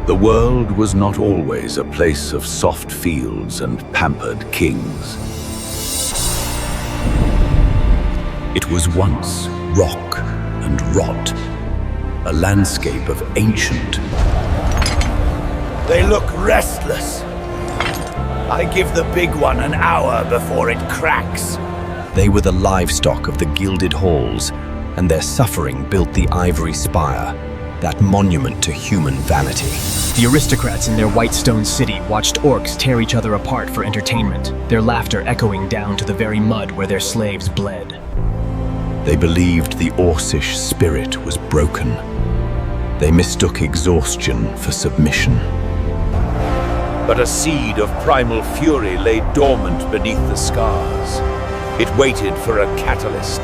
The world was not always a place of soft fields and pampered kings. It was once rock and rot, a landscape of ancient. They look restless. I give the big one an hour before it cracks. They were the livestock of the gilded halls, and their suffering built the Ivory Spire, that monument to human vanity. The aristocrats in their white stone city watched orcs tear each other apart for entertainment, their laughter echoing down to the very mud where their slaves bled. They believed the Orcish spirit was broken. They mistook exhaustion for submission. But a seed of primal fury lay dormant beneath the scars. It waited for a catalyst.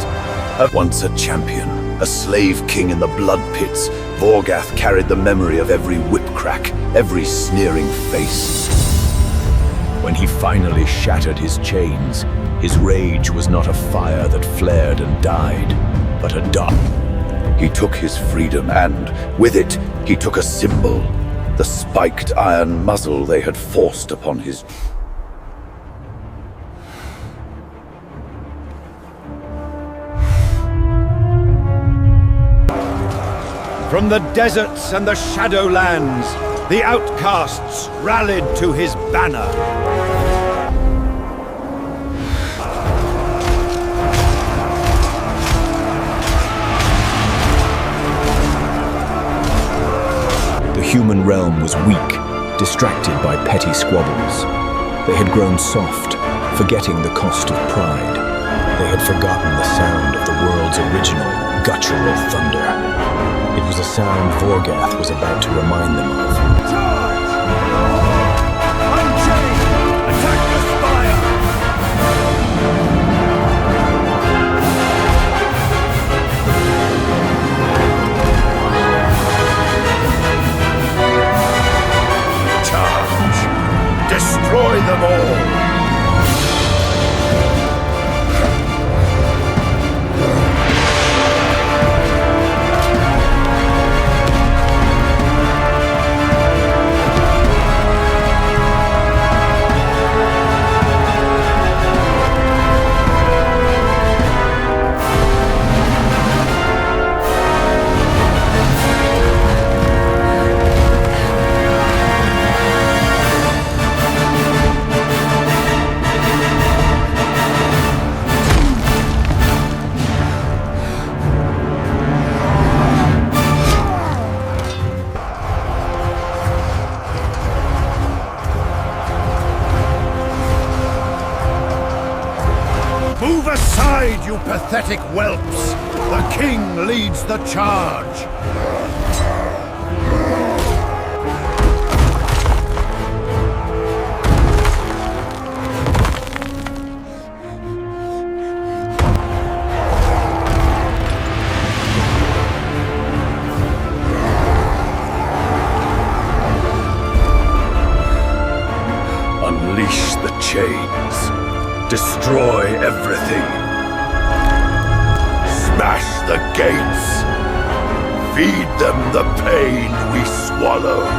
Once a champion, a slave king in the blood pits, Vorgath carried the memory of every whip crack, every sneering face. When he finally shattered his chains, his rage was not a fire that flared and died, but a dark. He took his freedom and, with it, he took a symbol, the spiked iron muzzle they had forced upon his... From the deserts and the shadowlands, the outcasts rallied to his banner. The human realm was weak, distracted by petty squabbles. They had grown soft, forgetting the cost of pride. They had forgotten the sound of the world's original, guttural thunder. It was a sound Vorgath was about to remind them of. Charge! Unchained! Attack the spire! Charge! Destroy them all! Move aside, you pathetic whelps! The king leads the charge! Unleash the chains. Destroy everything. Smash the gates. Feed them the pain we swallowed.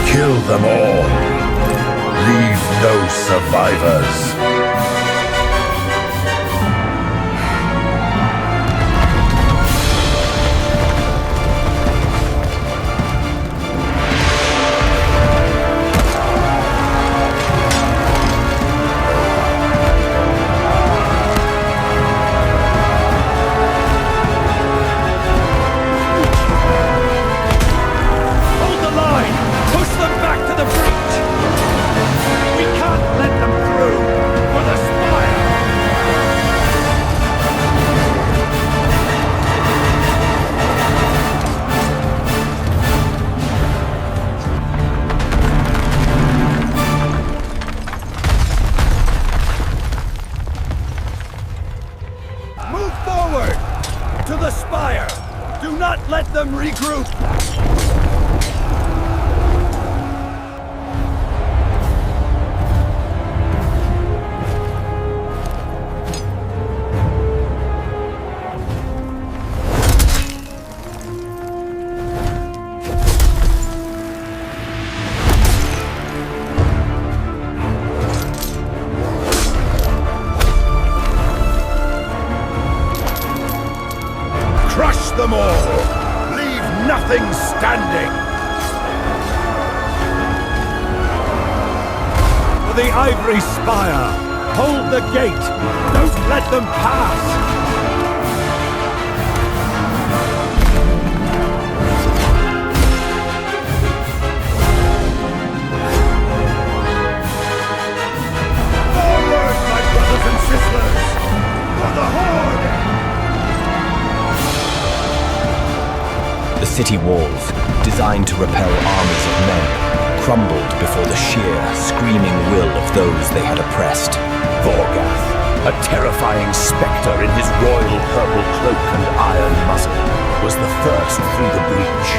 Kill them all. Leave no survivors. To the spire! Do not let them regroup! them all! Leave nothing standing! For the Ivory Spire! Hold the gate! Don't let them pass! The city walls, designed to repel armies of men, crumbled before the sheer, screaming will of those they had oppressed. Vorgath, a terrifying spectre in his royal purple cloak and iron muzzle, was the first through the breach.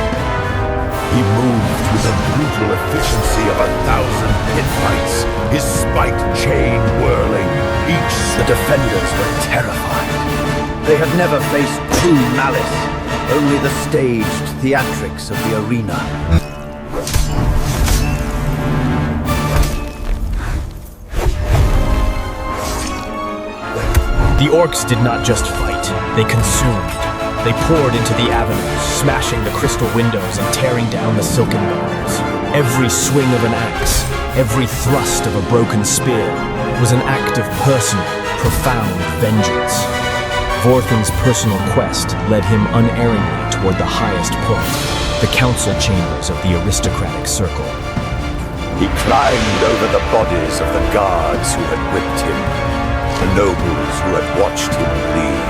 He moved with the brutal efficiency of 1,000 pit fights, his spiked chain whirling. The defenders were terrified. They had never faced true malice, only the staged theatrics of the arena. The orcs did not just fight, they consumed. They poured into the avenues, smashing the crystal windows and tearing down the silken bars. Every swing of an axe, every thrust of a broken spear was an act of personal, profound vengeance. Vorthin's personal quest led him unerringly toward the highest point, the council chambers of the aristocratic circle. He climbed over the bodies of the guards who had whipped him, the nobles who had watched him bleed.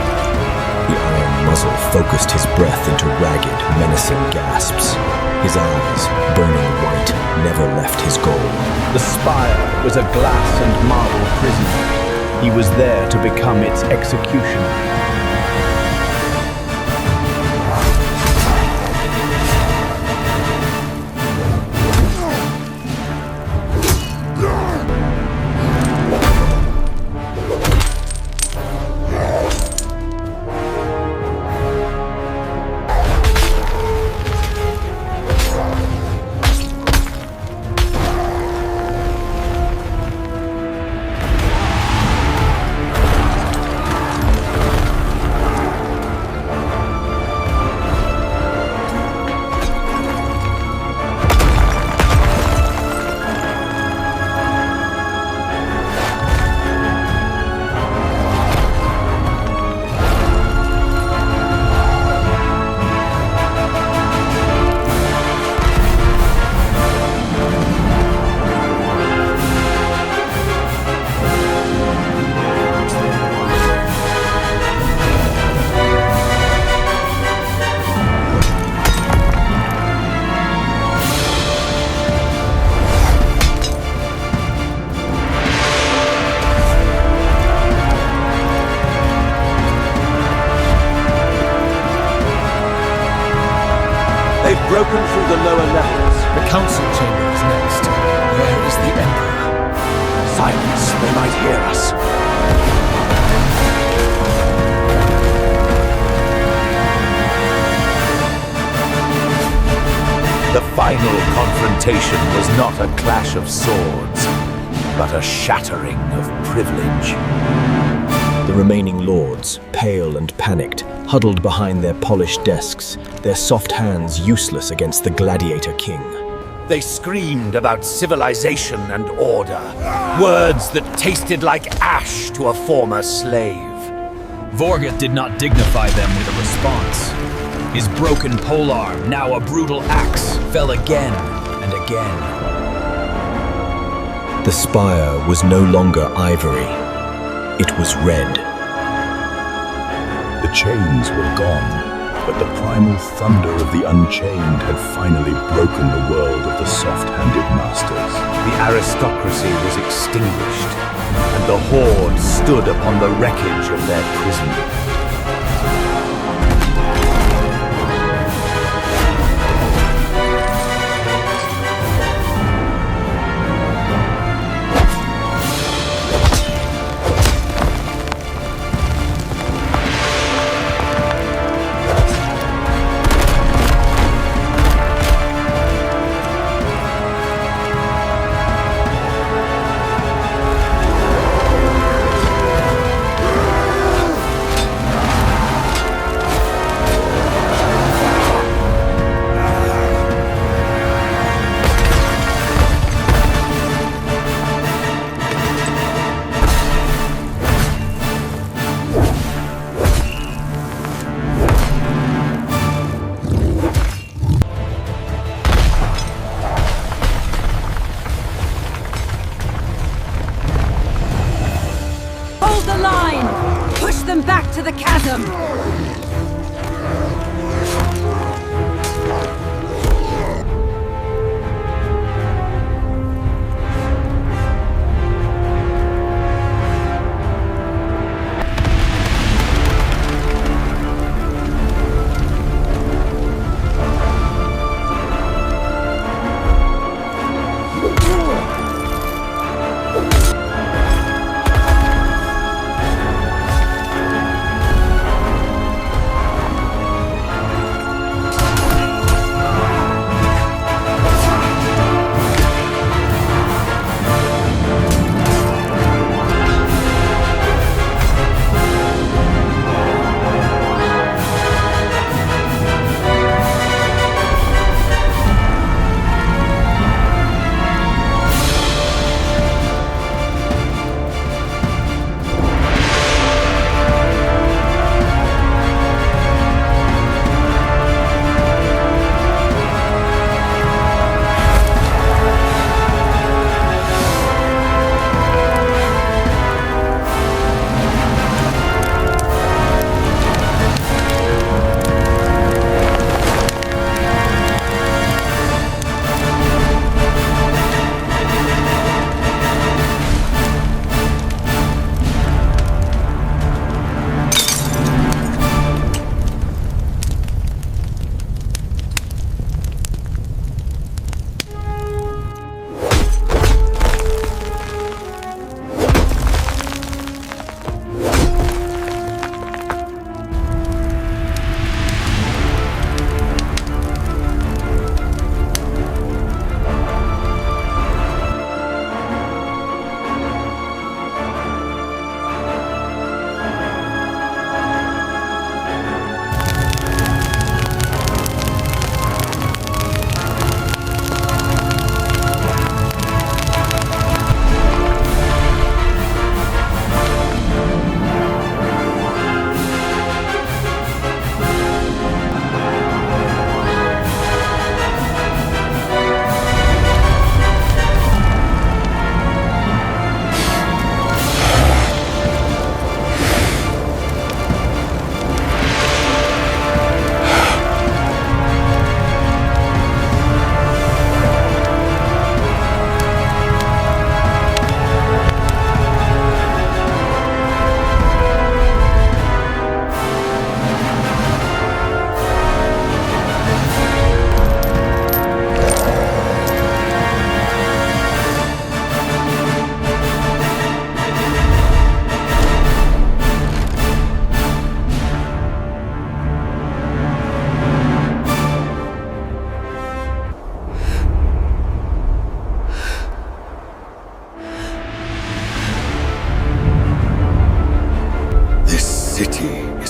The iron muzzle focused his breath into ragged, menacing gasps. His eyes, burning white, never left his goal. The spire was a glass and marble prison. He was there to become its executioner. Broken through the lower levels. The council chamber is next. Where is the Emperor? Silence, they might hear us. The final confrontation was not a clash of swords, but a shattering of privilege. The remaining lords, pale and panicked, huddled behind their polished desks, their soft hands useless against the Gladiator-King. They screamed about civilization and order, words that tasted like ash to a former slave. Vorgath did not dignify them with a response. His broken polearm, now a brutal axe, fell again and again. The spire was no longer ivory. It was red. The chains were gone, but the primal thunder of the Unchained had finally broken the world of the soft-handed masters. The aristocracy was extinguished, and the Horde stood upon the wreckage of their prison. back to the chasm!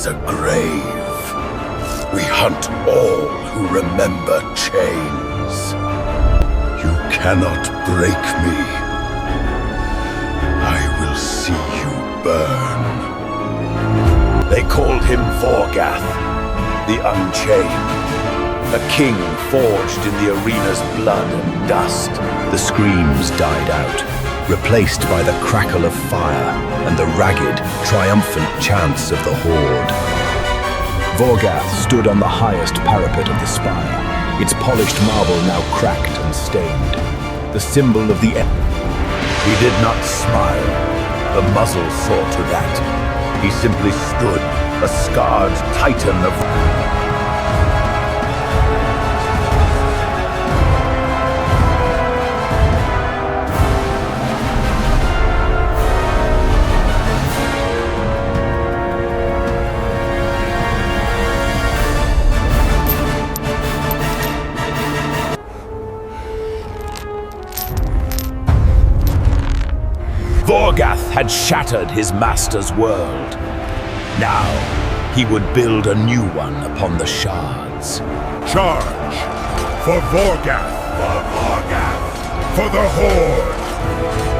is a grave. We hunt all who remember chains. You cannot break me. I will see you burn. They called him Vorgath the Unchained, a king forged in the arena's blood and dust. The screams died out, replaced by the crackle of fire and the ragged, triumphant chants of the Horde. Vorgath stood on the highest parapet of the spire, its polished marble now cracked and stained, the symbol of the end. He did not smile. The muzzle saw to that. He simply stood, a scarred titan of... Vorgath had shattered his master's world. Now, he would build a new one upon the shards. Charge! For Vorgath! For Vorgath! For the Horde!